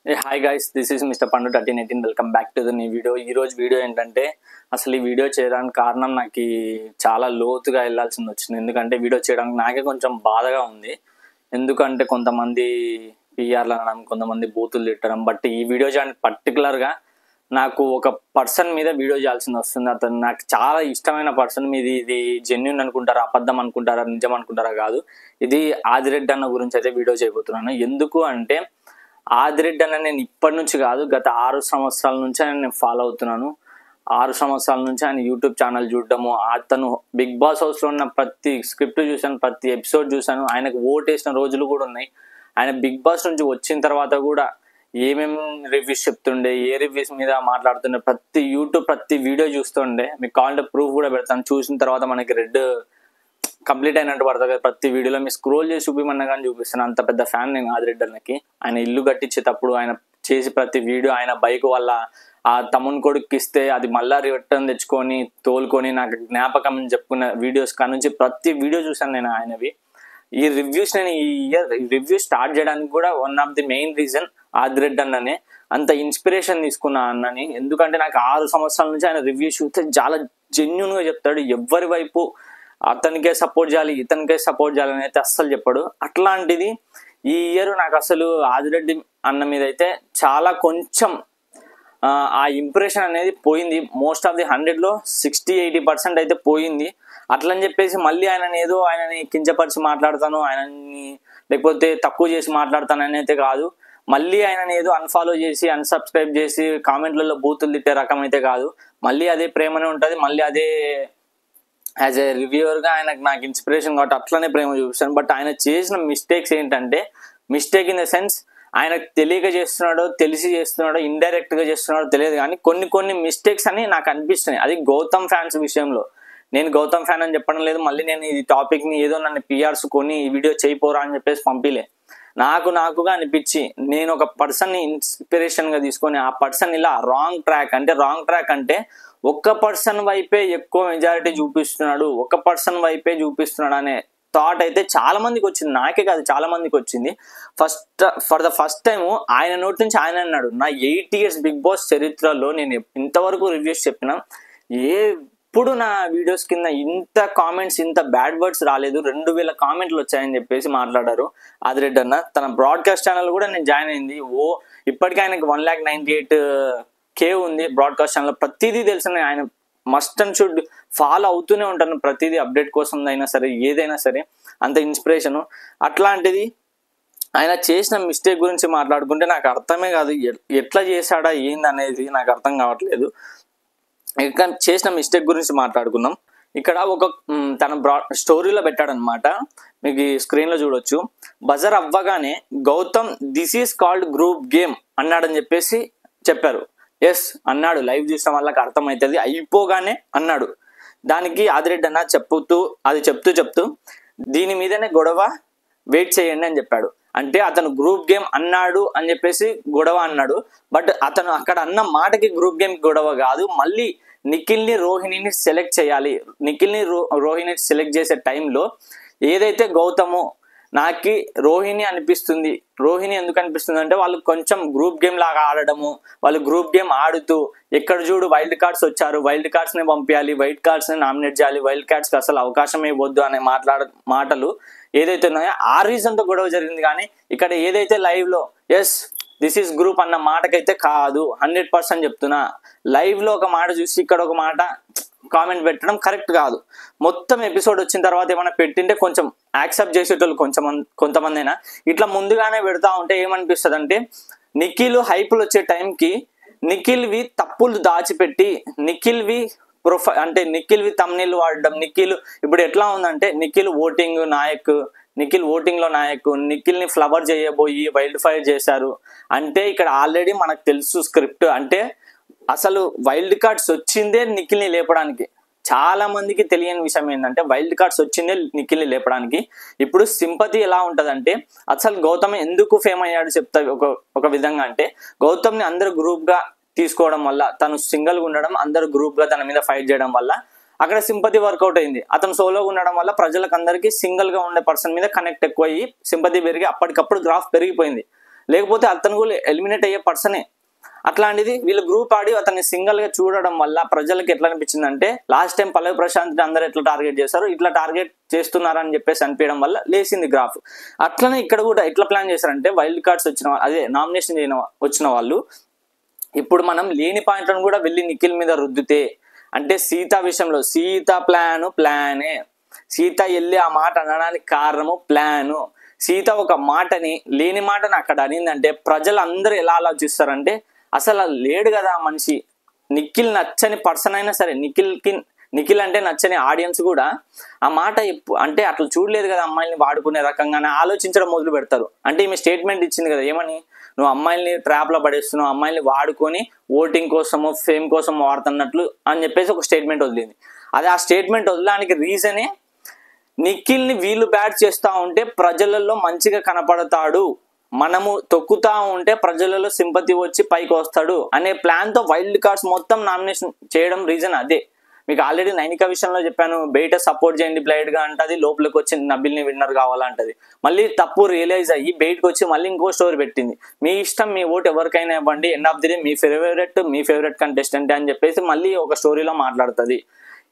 Hey, hi guys, this is Mr. Pandu 1318. Welcome back to the new video. ఈరోజు video ఏంటంటే అసలు ఈ video చేయడానికి కారణం నాకు చాలా లోతుగా వెళ్ళాల్సింది వచ్చింది. ఎందుకంటే వీడియో చేయడానికి నాకే కొంచెం బాధగా ఉంది. ఎందుకంటే కొంతమంది పిఆర్లు అనడం, కొంతమంది బూతులు తిట్టడం. బట్ ఈ వీడియో చేయడానికి పర్టికులర్గా నాకు ఒక పర్సన్ మీద వీడియో చేయాల్సింది వస్తుంది. అతను నాకు చాలా ఇష్టమైన పర్సన్ మీద. ఇది జెన్యున్ అనుకుంటారా, అబద్ధం అనుకుంటారా, నిజం అనుకుంటారా కాదు, ఇది ఆదిరెడ్డి అన్న గురించి అయితే వీడియో చేయబోతున్నాను. ఎందుకు అంటే ఆదిరెడ్డి అన్న నేను ఇప్పటి నుంచి కాదు, గత 6 సంవత్సరాల నుంచి నేను ఫాలో అవుతున్నాను. 6 సంవత్సరాల నుంచి ఆయన యూట్యూబ్ ఛానల్ చూడడము, అతను బిగ్ బాస్ హౌస్లో ఉన్న ప్రతి స్క్రిప్ట్ చూశాను, ప్రతి ఎపిసోడ్ చూశాను. ఆయనకు ఓటేసిన రోజులు కూడా ఉన్నాయి. ఆయన బిగ్ బాస్ నుంచి వచ్చిన తర్వాత కూడా ఏమేమి రివ్యూస్ చెప్తుండే, ఏ రివ్యూస్ మీద మాట్లాడుతుండే, ప్రతి యూట్యూబ్ ప్రతి వీడియో చూస్తుండే. మీకు కావాలంటే ప్రూఫ్ కూడా పెడతాను. చూసిన తర్వాత మనకి రెడ్ కంప్లీట్ అయినట్టు పడుతుంది కదా ప్రతి వీడియోలో. మీరు స్క్రోల్ చేసి చూపిమన్నా కానీ చూపిస్తాను. అంత పెద్ద ఫ్యాన్ నేను ఆదిరెడ్డి అన్నకి. ఆయన ఇల్లు కట్టించేటప్పుడు ఆయన చేసి ప్రతి వీడియో, ఆయన బైక్ వల్ల ఆ తమ్ముని కొడుకు ఇస్తే అది మళ్ళా రిటర్న్ తెచ్చుకొని తోలుకొని నాకు జ్ఞాపకం అని చెప్పుకున్న వీడియోస్ కాడ నుంచి ప్రతి వీడియో చూసాను నేను ఆయనవి. ఈ రివ్యూస్ నేను ఈ ఇయర్ రివ్యూ స్టార్ట్ చేయడానికి కూడా one of the main reason Adireddy అన్ననే. అంత ఇన్స్పిరేషన్ తీసుకున్నా అన్నని. ఎందుకంటే నాకు 6 సంవత్సరాల నుంచి ఆయన రివ్యూస్ చూస్తే చాలా జెన్యున్గా చెప్తాడు. ఎవరి వైపు అతనికే సపోర్ట్ చేయాలి, ఇతనికే సపోర్ట్ చేయాలని అయితే అస్సలు చెప్పాడు. అట్లాంటిది ఈ ఇయర్ నాకు అసలు ఆదిరెడ్డి అన్న మీద అయితే చాలా కొంచెం ఆ ఇంప్రెషన్ అనేది పోయింది. మోస్ట్ ఆఫ్ ది 100లో 60-80% అయితే పోయింది. అట్లని చెప్పేసి మళ్ళీ ఆయనని కించపరిచి మాట్లాడతాను, ఆయనని లేకపోతే తక్కువ చేసి మాట్లాడతానని అయితే కాదు. మళ్ళీ ఆయనని ఏదో అన్ఫాలో చేసి అన్సబ్స్క్రైబ్ చేసి కామెంట్లలో బూతులు తిట్టే రకం అయితే కాదు. మళ్ళీ అదే ప్రేమనే ఉంటుంది. మళ్ళీ అదే యాజ్ ఏ రివ్యూవర్గా ఆయనకు నాకు ఇన్స్పిరేషన్ కాబట్టి అట్లనే ప్రేమ చూపిస్తాను. బట్ ఆయన చేసిన మిస్టేక్స్ ఏంటంటే, మిస్టేక్ ఇన్ ద సెన్స్ ఆయనకు తెలియక చేస్తున్నాడో, తెలిసి చేస్తున్నాడో, ఇండైరెక్ట్గా చేస్తున్నాడో తెలియదు, కానీ కొన్ని మిస్టేక్స్ అని నాకు అనిపిస్తున్నాయి. అది గౌతమ్ ఫ్యాన్స్ విషయంలో. నేను గౌతమ్ ఫ్యాన్ అని చెప్పడం లేదు. మళ్ళీ నేను ఈ టాపిక్ని ఏదో నన్ను పిఆర్స్ కొని ఈ వీడియో చేయిపోరా అని చెప్పేసి పంపిలే. నాకుగా అనిపించి నేను ఒక పర్సన్ని ఇన్స్పిరేషన్గా తీసుకొని ఆ పర్సన్ ఇలా రాంగ్ ట్రాక్ అంటే ఒక్క పర్సన్ వైపే ఎక్కువ మెజారిటీ చూపిస్తున్నాడు, ఒక పర్సన్ వైపే చూపిస్తున్నాడు అనే థాట్ అయితే చాలా మందికి వచ్చింది. నాకే కాదు, చాలా మందికి వచ్చింది. ఫర్ ద ఫస్ట్ టైం ఆయన నోటి నుంచి ఆయన అన్నాడు, నా 8 years బిగ్ బాస్ చరిత్రలో నేను ఇంతవరకు రివ్యూస్ చెప్పిన ఎప్పుడు నా వీడియోస్ కింద ఇంత కామెంట్స్, ఇంత బ్యాడ్ వర్డ్స్ రాలేదు. 2000 కామెంట్లు వచ్చాయని చెప్పేసి మాట్లాడారు ఆదిరెడ్డి అన్న. తన బ్రాడ్కాస్ట్ ఛానల్ కూడా నేను జాయిన్ అయింది. ఇప్పటికీ ఆయనకి 1,98,000 ఉంది బ్రాడ్కాస్ట్ ఛానల్. ప్రతిదీ తెలుసు. ఆయన మస్ట్ అండ్ షుడ్ ఫాలో అవుతూనే ఉంటాను ప్రతిదీ, అప్డేట్ కోసం అయినా సరే, ఏదైనా సరే. అంత ఇన్స్పిరేషను. అట్లాంటిది ఆయన చేసిన మిస్టేక్ గురించి మాట్లాడుకుంటే నాకు అర్థమే కాదు. ఎట్లా చేశాడా ఏంది అనేది నాకు అర్థం కావట్లేదు. ఇక చేసిన మిస్టేక్ గురించి మాట్లాడుకుందాం. ఇక్కడ ఒక తన స్టోరీలో పెట్టాడనమాట, మీకు స్క్రీన్లో చూడొచ్చు. బజర్ అవ్వగానే Gautam this is called group game అన్నాడని చెప్పేసి చెప్పారు. ఎస్ అన్నాడు, లైవ్ చూసిన వాళ్ళకి అర్థమవుతుంది. అయిపోగానే అన్నాడు. దానికి ఆదిరెడ్డి అన్న చెప్తూ దీని మీదనే గొడవ, వెయిట్ చేయండి అని చెప్పాడు. అంటే అతను గ్రూప్ గేమ్ అన్నాడు అని చెప్పేసి గొడవ అన్నాడు. బట్ అతను అక్కడ అన్న మాటకి గ్రూప్ గేమ్ గొడవ కాదు. మళ్ళీ నిఖిల్ని రోహిణిని సెలెక్ట్ చేయాలి. నిఖిల్ని రోహిణిని సెలెక్ట్ చేసే టైంలో ఏదైతే గౌతము నాకు రోహిణి అనిపిస్తుంది. రోహిణి ఎందుకు అనిపిస్తుంది అంటే వాళ్ళు కొంచెం గ్రూప్ గేమ్ లాగా ఆడడము, వాళ్ళు గ్రూప్ గేమ్ ఆడుతూ ఎక్కడ చూడు వైల్డ్ కార్డ్స్ వచ్చారు, వైల్డ్ కార్డ్స్ని పంపించాలి, వైల్డ్ కార్డ్స్ని నామినేట్ చేయాలి, వైల్డ్ కార్డ్స్కి అసలు అవకాశం ఇవ్వద్దు అనే మాటలు ఏదైతే ఉన్నాయో ఆ రీజన్తో గొడవ జరిగింది. కానీ ఇక్కడ ఏదైతే లైవ్లో ఎస్ దిస్ ఈస్ గ్రూప్ అన్న మాటకైతే కాదు. 100% చెప్తున్నా. లైవ్లో ఒక మాట చూసి ఇక్కడ ఒక మాట కామెంట్ పెట్టడం కరెక్ట్ కాదు. మొత్తం ఎపిసోడ్ వచ్చిన తర్వాత ఏమైనా పెట్టింటే కొంచెం యాక్సెప్ట్ చేసేటోళ్ళు కొంతమంది అయినా. ఇట్లా ముందుగానే పెడతా ఉంటే ఏమనిపిస్తుంది అంటే, నిఖిల్ హైపులు వచ్చే టైంకి నిఖిల్వి తప్పులు దాచిపెట్టి నిఖిల్వి నిఖిల్వి తమ్నీళ్ళు వాడడం. నిఖిల్ ఇప్పుడు ఎట్లా ఉందంటే, నిఖిల్ ఓటింగ్లో నాయకు, నిఖిల్ని ఫ్లవర్ చేయబోయి వైల్డ్ ఫైర్ చేశారు అంటే ఇక్కడ ఆల్రెడీ మనకు తెలుసు స్క్రిప్ట్. అంటే అసలు వైల్డ్ కార్డ్స్ వచ్చిందే నిఖిల్ని లేపడానికి. చాలా మందికి తెలియని విషయం ఏంటంటే, వైల్డ్ కార్డ్స్ వచ్చిందే నిఖిల్ని లేపడానికి. ఇప్పుడు సింపతి ఎలా ఉంటుందంటే, అసలు గౌతమ్ ఎందుకు ఫేమ్ అయ్యాడు చెప్తా ఒక విధంగా. అంటే గౌతమ్ని అందరూ గ్రూప్గా తీసుకోవడం వల్ల, తను సింగిల్గా ఉండడం, అందరూ గ్రూప్గా తన మీద ఫైట్ చేయడం వల్ల అక్కడ సింపతి వర్కౌట్ అయింది. అతను సోలోగా ఉండడం వల్ల ప్రజలకు అందరికీ సింగిల్గా ఉండే పర్సన్ మీద కనెక్ట్ ఎక్కువ అయ్యి సింపతి పెరిగి అప్పటికప్పుడు గ్రాఫ్ పెరిగిపోయింది. లేకపోతే అతను కూడా ఎలిమినేట్ అయ్యే పర్సనే. అట్లాంటిది వీళ్ళు గ్రూప్ ఆడి అతన్ని సింగిల్ గా చూడడం వల్ల ప్రజలకు ఎట్లా అనిపించింది అంటే లాస్ట్ టైం పల్లవి ప్రశాంత్ అందరూ ఎట్లా టార్గెట్ చేశారు ఇట్లా టార్గెట్ చేస్తున్నారని చెప్పేసి అనిపించడం వల్ల లేచింది గ్రాఫ్. అట్లనే ఇక్కడ కూడా ఎట్లా ప్లాన్ చేశారంటే వైల్డ్ కార్డ్స్ వచ్చిన అదే నామినేషన్ వచ్చిన వాళ్ళు ఇప్పుడు మనం లేని పాయింట్లను కూడా వెళ్ళి నిఖిల్ మీద రుద్దితే అంటే సీత విషయంలో సీత ప్లానే సీత వెళ్ళి ఆ మాట అనడానికి కారణము ప్లాను. సీత ఒక మాటని లేని మాటని అక్కడ అనిందంటే ప్రజలందరూ ఎలా ఆలోచిస్తారంటే అసలు లేడు కదా మనిషి. నిఖిల్ నచ్చని పర్సన్ అయినా సరే నిఖిల్ అంటే నచ్చని ఆడియన్స్ కూడా ఆ మాట అంటే అట్లా చూడలేదు కదా అమ్మాయిని వాడుకునే రకంగానే ఆలోచించడం మొదలు పెడతారు. అంటే ఈమె స్టేట్మెంట్ ఇచ్చింది కదా ఏమని, నువ్వు అమ్మాయిల్ని ట్రాప్లో పడేస్తున్నావు, అమ్మాయిల్ని వాడుకొని ఓటింగ్ కోసము ఫేమ్ కోసం వాడుతున్నట్లు అని చెప్పేసి ఒక స్టేట్మెంట్ వదిలింది. అదే ఆ స్టేట్మెంట్ వదలడానికి రీజనే నిఖిల్ని వీళ్ళు బ్యాట్ చేస్తూ ఉంటే ప్రజలలో మంచిగా కనపడతాడు, మనము తొక్కుతా ఉంటే ప్రజలలో సింపతి వచ్చి పైకి వస్తాడు అనే ప్లాన్ తో వైల్డ్ కార్డ్స్ మొత్తం నామినేషన్ చేయడం రీజన్ అదే. మీకు ఆల్రెడీ నైనిక విషయంలో చెప్పాను, బయట సపోర్ట్ చేయండి బ్లైడ్ గా అంటది, లోపలికి వచ్చి నబిల్ని విన్నర్ కావాలంటది. మళ్ళీ తప్పు రియలైజ్ అయ్యి బయటకు వచ్చి మళ్ళీ ఇంకో స్టోరీ పెట్టింది, మీ ఇష్టం మీ ఓటు ఎవరికైనా ఇవ్వండి, end of the day me favourite contestant అని చెప్పేసి మళ్ళీ ఒక స్టోరీలో మాట్లాడుతుంది.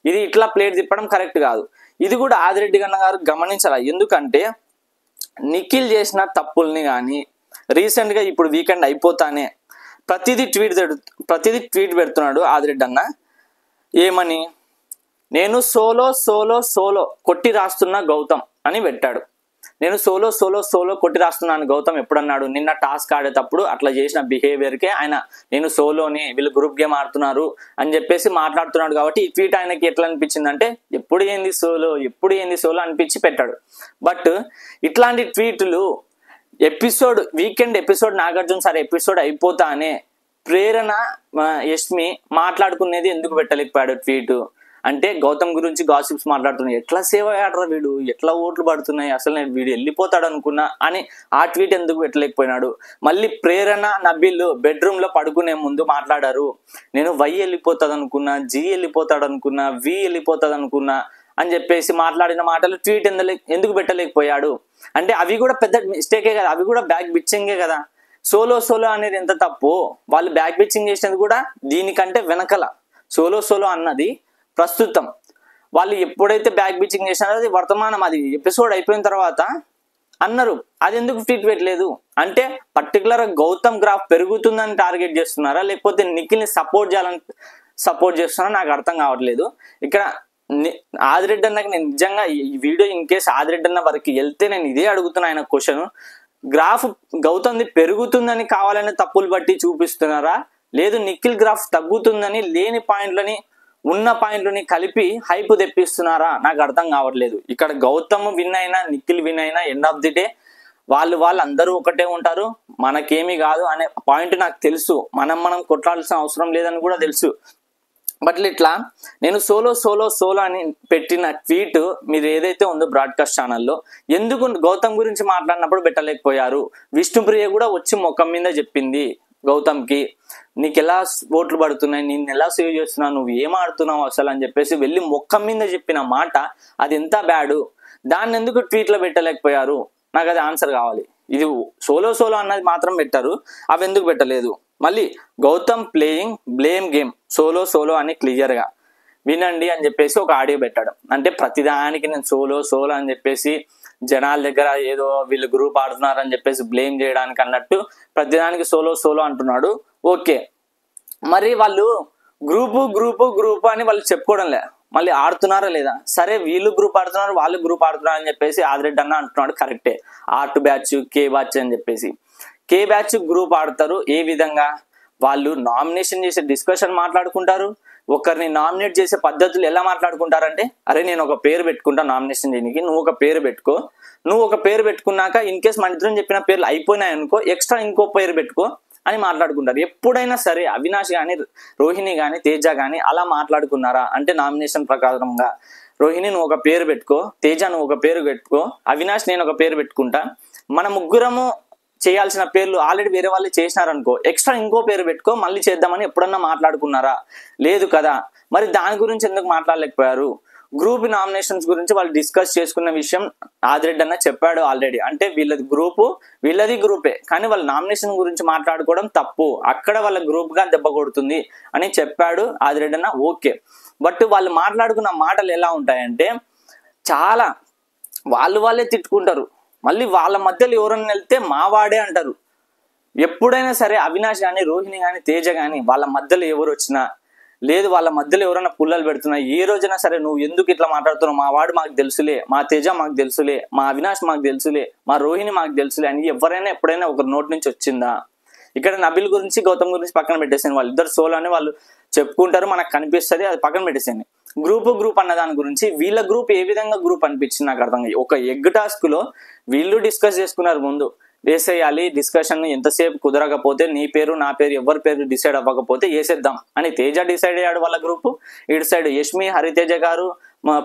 ఇది ఇట్లా ప్లేట్ తిప్పడం కరెక్ట్ కాదు. ఇది కూడా ఆదిరెడ్డి గన్న గారు గమనించాలి. ఎందుకంటే నిఖిల్ చేసిన తప్పుల్ని కానీ రీసెంట్ గా ఇప్పుడు వీకెండ్ అయిపోతానే ప్రతిదీ ట్వీట్ పెడుతున్నాడు ఆదిరెడ్డి అన్న. ఏమని, నేను సోలో కొట్టి రాస్తున్నా గౌతమ్ అని పెట్టాడు. నేను సోలో కొట్టి రాస్తున్నాను గౌతమ్ ఎప్పుడన్నాడు? నిన్న టాస్క్ ఆడేటప్పుడు అట్లా చేసిన బిహేవియర్కే ఆయన నేను సోలోని వీళ్ళు గ్రూప్ గేమ్ ఆడుతున్నారు అని చెప్పేసి మాట్లాడుతున్నాడు. కాబట్టి ఈ ట్వీట్ ఆయనకి ఎట్లా అనిపించింది అంటే ఎప్పుడు ఏంది సోలో అనిపించి పెట్టాడు. బట్ ఇట్లాంటి ట్వీట్లు weekend episode Nagarjuna sir episode అయిపోతానే ప్రేరణ యష్మి మాట్లాడుకునేది ఎందుకు పెట్టలేకపోయాడు ట్వీట్ అంటే గౌతమ్ గురించి గాసిప్స్ మాట్లాడుతున్నాయి, ఎట్లా సేవ్ అయ్యాడరా వీడు, ఎట్లా ఓట్లు పడుతున్నాయి, అసలు నేను వీడు వెళ్ళిపోతాడు అనుకున్నా అని ఆ ట్వీట్ ఎందుకు పెట్టలేకపోయినాడు. మళ్ళీ ప్రేరణ నబిల్ బెడ్రూమ్ లో పడుకునే ముందు మాట్లాడారు, నేను వై వెళ్ళిపోతాడు అనుకున్నా, జీ వెళ్ళిపోతాడు అనుకున్నా, వి వెళ్ళిపోతాడు అనుకున్నా అని చెప్పేసి మాట్లాడిన మాటలు ట్వీట్ ఎందుకు పెట్టలేకపోయాడు అంటే అవి కూడా పెద్ద మిస్టేకే కదా, అవి కూడా బ్యాక్ బిచ్చింగే కదా. సోలో అనేది ఎంత తప్పు, వాళ్ళు బ్యాక్ బిచ్చింగ్ చేసినది కూడా దీనికంటే వెనకల. సోలో అన్నది ప్రస్తుతం, వాళ్ళు ఎప్పుడైతే బ్యాక్ బిచ్చింగ్ చేసినారో అది వర్తమానం, అది ఎపిసోడ్ అయిపోయిన తర్వాత అన్నారు. అది ఎందుకు ట్వీట్ పెట్టలేదు అంటే పర్టికులర్ గౌతమ్ గ్రాఫ్ పెరుగుతుందని టార్గెట్ చేస్తున్నారా లేకపోతే నిఖిల్ని సపోర్ట్ చేస్తున్నారా నాకు అర్థం కావట్లేదు. ఇక్కడ ఆదిరెడ్డి అన్నకి నేను నిజంగా ఈ వీడియో ఇన్ కేస్ ఆదిరెడ్డి అన్న వరకు వెళ్తే నేను ఇదే అడుగుతున్నా ఆయన క్వశ్చన్, గ్రాఫ్ గౌతమ్ది పెరుగుతుందని కావాలని తప్పులు బట్టి చూపిస్తున్నారా లేదు నిఖిల్ గ్రాఫ్ తగ్గుతుందని లేని పాయింట్లని ఉన్న పాయింట్లని కలిపి హైప్ తెప్పిస్తున్నారా నాకు అర్థం కావట్లేదు. ఇక్కడ గౌతమ్ విన్ అయినా నిఖిల్ విన్ అయినా ఎండ్ ఆఫ్ ది డే వాళ్ళు అందరూ ఒకటే ఉంటారు, మనకేమీ కాదు అనే పాయింట్ నాకు తెలుసు, మనం కొట్లాడాల్సిన అవసరం లేదని కూడా తెలుసు. బట్ ఇట్లా నేను సోలో అని పెట్టిన ట్వీట్ మీరు ఏదైతే ఉందో బ్రాడ్కాస్ట్ ఛానల్లో ఎందుకు గౌతమ్ గురించి మాట్లాడినప్పుడు పెట్టలేకపోయారు? విష్ణుప్రియ కూడా వచ్చి ముఖం మీద చెప్పింది గౌతమ్కి, నీకు ఎలా ఓట్లు పడుతున్నాయి, నేను ఎలా సేవ్ చేస్తున్నావు, నువ్వు ఏం ఆడుతున్నావు అసలు అని చెప్పేసి వెళ్ళి ముఖం మీద చెప్పిన మాట అది ఎంత బ్యాడు, దాన్ని ఎందుకు ట్వీట్లో పెట్టలేకపోయారు? నాకు అది ఆన్సర్ కావాలి. ఇది సోలో అన్నది మాత్రం పెట్టారు, అవి ఎందుకు పెట్టలేదు? మళ్ళీ Gautam playing blame game solo అని క్లియర్గా వినండి అని చెప్పేసి ఒక ఆడియో పెట్టాడు. అంటే ప్రతిదానికి నేను సోలో అని చెప్పేసి జనాల దగ్గర ఏదో వీళ్ళు గ్రూప్ ఆడుతున్నారు అని చెప్పేసి బ్లేమ్ చేయడానికి అన్నట్టు ప్రతిదానికి సోలో అంటున్నాడు. ఓకే, మరి వాళ్ళు గ్రూపు అని వాళ్ళు చెప్పుకోవడంలే, మళ్ళీ ఆడుతున్నారా లేదా? సరే వీళ్ళు గ్రూప్ ఆడుతున్నారు వాళ్ళు గ్రూప్ ఆడుతున్నారు అని చెప్పేసి ఆదిరెడ్డి అన్న అంటున్నాడు, కరెక్టే. ఆర్ట్ బ్యాచ్ కే బ్యాచ్ అని చెప్పేసి కే బ్యాచ్ గ్రూప్ ఆడతారు. ఏ విధంగా? వాళ్ళు నామినేషన్ చేసే డిస్కషన్ మాట్లాడుకుంటారు, ఒకరిని నామినేట్ చేసే పద్ధతులు ఎలా మాట్లాడుకుంటారంటే అరే నేను ఒక పేరు పెట్టుకుంటా నామినేషన్ చేయడానికి, నువ్వు ఒక పేరు పెట్టుకో, నువ్వు ఒక పేరు పెట్టుకున్నాక ఇన్ కేస్ మన ఇద్దరం చెప్పిన పేర్లు అయిపోయినాయి అనుకో ఎక్స్ట్రా ఇంకో పేరు పెట్టుకో అని మాట్లాడుకుంటారు. ఎప్పుడైనా సరే అవినాష్ కానీ రోహిణి కానీ తేజ కానీ అలా మాట్లాడుకున్నారా అంటే నామినేషన్ ప్రకారంగా రోహిణి నువ్వు ఒక పేరు పెట్టుకో, తేజ నువ్వు ఒక పేరు పెట్టుకో, అవినాష్ నేను ఒక పేరు పెట్టుకుంటా, మన ముగ్గురము చేయాల్సిన పేర్లు ఆల్రెడీ వేరే వాళ్ళు చేసినారనుకో ఎక్స్ట్రా ఇంకో పేరు పెట్టుకో మళ్ళీ చేద్దామని ఎప్పుడన్నా మాట్లాడుకున్నారా? లేదు కదా. మరి దాని గురించి ఎందుకు మాట్లాడలేకపోయారు? గ్రూప్ నామినేషన్స్ గురించి వాళ్ళు డిస్కస్ చేసుకున్న విషయం ఆదిరెడ్డి అన్న చెప్పాడు ఆల్రెడీ. అంటే వీళ్ళది గ్రూపే, కానీ వాళ్ళ నామినేషన్ గురించి మాట్లాడుకోవడం తప్పు, అక్కడ వాళ్ళ గ్రూప్ గా దెబ్బ కొడుతుంది అని చెప్పాడు ఆదిరెడ్డి అన్న. ఓకే, బట్ వాళ్ళు మాట్లాడుకున్న మాటలు ఎలా ఉంటాయంటే చాలా వాళ్ళే తిట్టుకుంటారు. మళ్ళీ వాళ్ళ మధ్యలో ఎవరన్నా వెళ్తే మావాడే అంటారు. ఎప్పుడైనా సరే అవినాష్ కానీ, రోహిణి కానీ, తేజ కానీ వాళ్ళ మధ్యలో ఎవరు వచ్చినా, లేదు వాళ్ళ మధ్యలో ఎవరైనా పుల్లలు పెడుతున్నా, ఏ రోజైనా సరే నువ్వు ఎందుకు ఇట్లా మాట్లాడుతున్నావు, మా వాడు మాకు తెలుసులే, మా తేజ మాకు తెలుసులే, మా అవినాష్ మాకు తెలుసులే, మా రోహిణి మాకు తెలుసులే అని ఎవరైనా ఎప్పుడైనా ఒకరి నోటి నుంచి వచ్చిందా? ఇక్కడ నబిల్ గురించి, గౌతమ్ గురించి పక్కన పెట్టేసాను. వాళ్ళిద్దరు సోలో అని వాళ్ళు చెప్పుకుంటారు, మనకు కనిపిస్తుంది, అది పక్కన పెట్టేసాను. గ్రూప్ అన్న దాని గురించి వీళ్ళ గ్రూప్ ఏ విధంగా గ్రూప్ అనిపించింది నాకు అర్థం కాదు. ఒక ఎగ్ టాస్క్ లో వీళ్ళు డిస్కస్ చేసుకున్నారు, ముందు వేసేయాలి, డిస్కషన్ ఎంతసేపు కుదరకపోతే నీ పేరు నా పేరు ఎవరి పేరు డిసైడ్ అవ్వకపోతే వేసేద్దాం అని తేజ డిసైడ్ అయ్యాడు వాళ్ళ గ్రూప్. ఇటు సైడ్ యష్మి, హరితేజ గారు,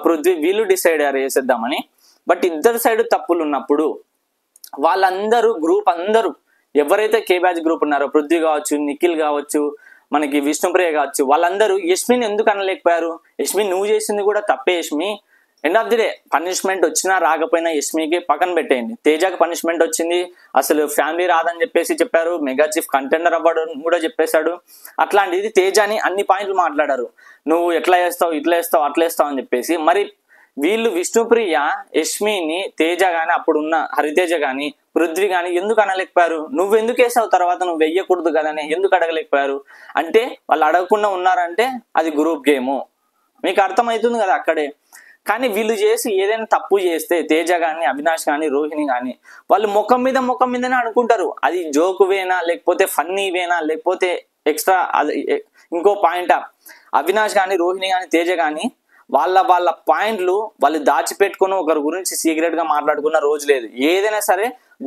పృథ్వీ వీళ్ళు డిసైడ్ అయ్యారు వేసేద్దామని. బట్ ఇద్దరు సైడ్ తప్పులు ఉన్నప్పుడు వాళ్ళందరూ గ్రూప్ అందరూ ఎవరైతే కే బ్యాచ్ గ్రూప్ ఉన్నారో, పృథ్వీ కావచ్చు, నిఖిల్ కావచ్చు, మనకి విష్ణుప్రియ కావచ్చు, వాళ్ళందరూ యష్మిని ఎందుకు అనలేకపోయారు? యష్మి నువ్వు చేసింది కూడా తప్పే Yashmi, end of the day punishment వచ్చినా రాకపోయినా యష్మికి పక్కన పెట్టేయండి. తేజకి పనిష్మెంట్ వచ్చింది, అసలు ఫ్యామిలీ రాదని చెప్పారు, మెగా చీఫ్ కంటెండర్ అవ్వడం కూడా చెప్పేశాడు. అట్లాంటిది తేజని అన్ని పాయింట్లు మాట్లాడారు, నువ్వు ఎట్లా చేస్తావు, ఇట్లా వేస్తావు, అట్లా వేస్తావు అని చెప్పేసి. మరి వీళ్ళు విష్ణుప్రియ, యష్మిని, తేజ గాని, అప్పుడున్న హరితేజ గాని, పృథ్వీ గాని ఎందుకు అనలేకపోయారు? నువ్వు ఎందుకు వేసావు తర్వాత, నువ్వు వెయ్యకూడదు కదని ఎందుకు అడగలేకపోయారు? అంటే వాళ్ళు అడగకుండా ఉన్నారంటే అది గ్రూప్ గేము, మీకు అర్థమవుతుంది కదా అక్కడే. కానీ వీళ్ళు చేసి ఏదైనా తప్పు చేస్తే తేజ కానీ, అవినాష్ కానీ, రోహిణి కానీ వాళ్ళు ముఖం మీదనే అనుకుంటారు. అది జోకువేనా, లేకపోతే ఫన్నీవేనా, లేకపోతే ఎక్స్ట్రా అది ఇంకో పాయింటా? అవినాష్ కానీ, రోహిణి కానీ, తేజ కానీ వాళ్ళ పాయింట్లు వాళ్ళు దాచిపెట్టుకుని ఒకరి గురించి సీక్రెట్ గా మాట్లాడుకున్న రోజు లేదు. ఏదైనా సరే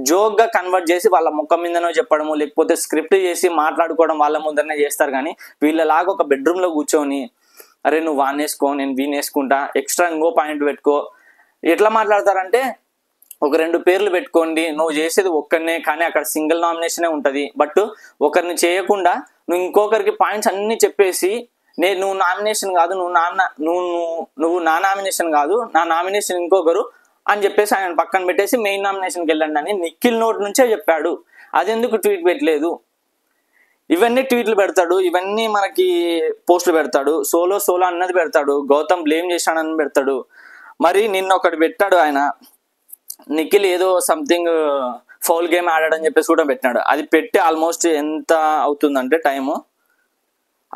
జోక్ గా కన్వర్ట్ చేసి వాళ్ళ ముఖం మీదనో చెప్పడము, లేకపోతే స్క్రిప్ట్ చేసి మాట్లాడుకోవడం వాళ్ళ ముందరనే చేస్తారు. కానీ వీళ్ళలాగా ఒక బెడ్రూమ్ లో కూర్చొని అరే నువ్వు వానేసుకో, నేను వీనేసుకుంటా, ఎక్స్ట్రా ఇంకో పాయింట్ పెట్టుకో, ఎట్లా మాట్లాడతారంటే ఒక 2 పేర్లు పెట్టుకోండి, నువ్వు చేసేది ఒక్కరినే, కానీ అక్కడ సింగిల్ నామినేషనే ఉంటది. బట్ ఒకరిని చేయకుండా నువ్వు ఇంకొకరికి పాయింట్స్ అన్ని చెప్పేసి నువ్వు నామినేషన్ కాదు, నువ్వు నా నామినేషన్ కాదు, నా నామినేషన్ ఇంకొకరు అని చెప్పేసి ఆయన పక్కన పెట్టేసి మెయిన్ నామినేషన్కి వెళ్ళండి అని నిఖిల్ నోట్ నుంచే చెప్పాడు. అదెందుకు ట్వీట్ పెట్టలేదు? ఇవన్నీ ట్వీట్లు పెడతాడు, ఇవన్నీ మనకి పోస్టులు పెడతాడు, సోలో అన్నది పెడతాడు, గౌతమ్ బ్లేమ్ చేశాడని పెడతాడు. మరి నిన్న ఒకటి పెట్టాడు ఆయన, నిఖిల్ ఏదో సంథింగ్ ఫౌల్ గేమ్ ఆడాడని చెప్పేసి కూడా పెట్టినాడు. అది పెట్టి ఆల్మోస్ట్ ఎంత అవుతుందంటే టైము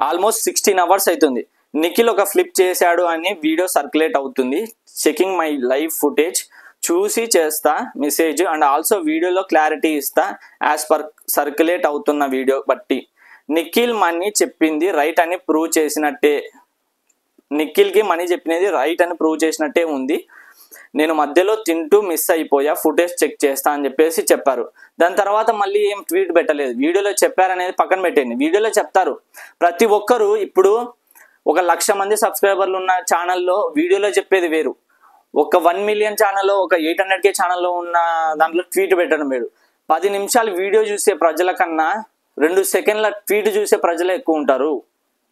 ఆల్మోస్ట్ 16 hours అవుతుంది. నిఖిల్ ఒక ఫ్లిప్ చేశాడు అని వీడియో సర్క్యులేట్ అవుతుంది. చెకింగ్ మై లైవ్ ఫుటేజ్ చూసి చేస్తా మెసేజ్, అండ్ ఆల్సో వీడియోలో క్లారిటీ ఇస్తా యాజ్ పర్ సర్క్యులేట్ అవుతున్న వీడియో బట్టి. నిఖిల్ మనీ చెప్పింది రైట్ అని ప్రూవ్ చేసినట్టే, నిఖిల్కి మనీ చెప్పినది రైట్ అని ప్రూవ్ చేసినట్టే ఉంది. నేను మధ్యలో తింటూ మిస్ అయిపోయా, ఫుటేజ్ చెక్ చేస్తా అని చెప్పేసి చెప్పారు. దాని తర్వాత మళ్ళీ ఏం ట్వీట్ పెట్టలేదు. వీడియోలో చెప్పారనేది పక్కన పెట్టండి, వీడియోలో చెప్తారు. ప్రతి ఒక్కరు ఇప్పుడు 1,00,000 మంది సబ్స్క్రైబర్లు ఉన్న ఛానల్లో వీడియోలో చెప్పేది వేరు, ఒక 1 million ఛానల్లో, ఒక 800K ఛానల్లో ఉన్న దాంట్లో ట్వీట్ పెట్టడం వేరు. 10 నిమిషాలు వీడియో చూసే ప్రజల కన్నా 2 సెకండ్ల ట్వీట్ చూసే ప్రజలే ఎక్కువ ఉంటారు.